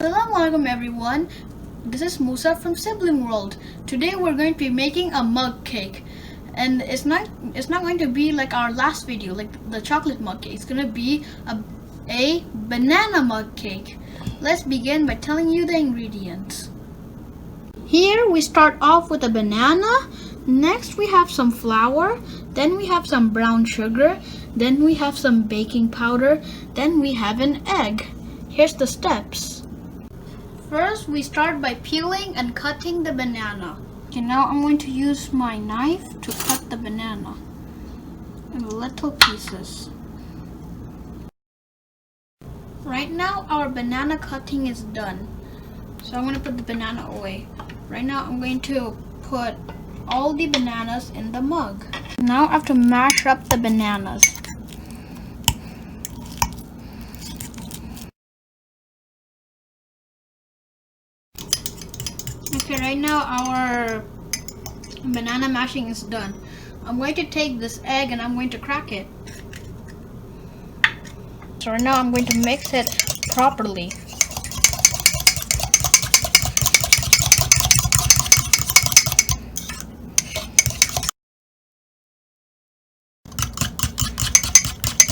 Assalamualaikum everyone, this is Musa from Sibling World. Today we're going to be making a mug cake, and it's not going to be like our last video, like the chocolate mug cake. It's going to be a banana mug cake. Let's begin by telling you the ingredients. Here we start off with a banana. Next we have some flour, then we have some brown sugar, then we have some baking powder, then we have an egg. Here's the steps. First, we start by peeling and cutting the banana. Okay, now I'm going to use my knife to cut the banana in little pieces. Right now, our banana cutting is done. So I'm going to put the banana away. Right now, I'm going to put all the bananas in the mug. Now I have to mash up the bananas. Okay, right now our banana mashing is done. I'm going to take this egg and I'm going to crack it. So right now I'm going to mix it properly.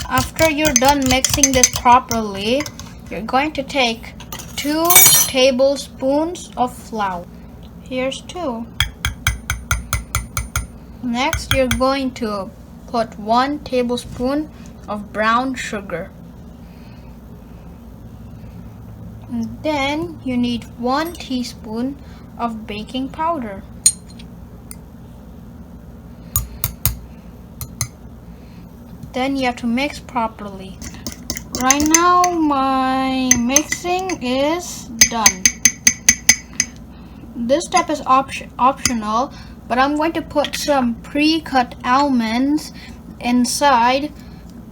After you're done mixing this properly, you're going to take 2 tablespoons of flour. Here's 2. Next, you're going to put 1 tablespoon of brown sugar. And then you need 1 teaspoon of baking powder. Then you have to mix properly. Right now my mixing is done. This step is optional, but I'm going to put some pre-cut almonds inside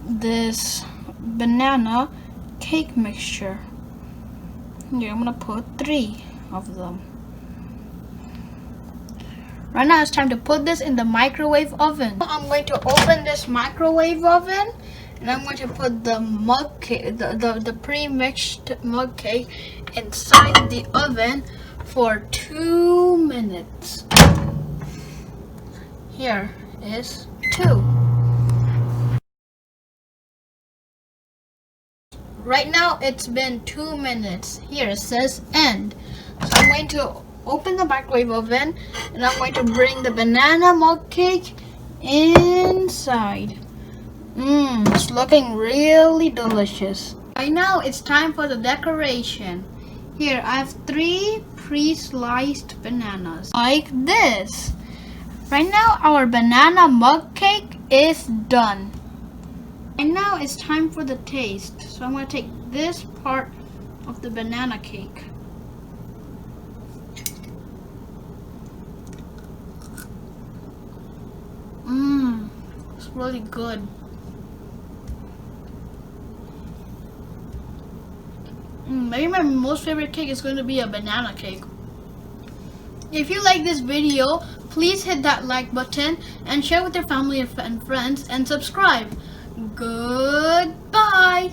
this banana cake mixture. Here, I'm going to put 3 of them. Right now it's time to put this in the microwave oven. I'm going to open this microwave oven and I'm going to put the mug cake, the pre-mixed mug cake inside the oven for 2 minutes. Here is 2. Right now it's been 2 minutes. Here it says end. So I'm going to open the microwave oven and I'm going to bring the banana mug cake inside. It's looking really delicious. Right now it's time for the decoration. Here I have 3 pre-sliced bananas like this. Right now our banana mug cake is done. And now it's time for the taste. So I'm going to take this part of the banana cake. It's really good. Maybe my most favorite cake is going to be a banana cake. If you like this video, please hit that like button and share with your family and friends and subscribe. Goodbye.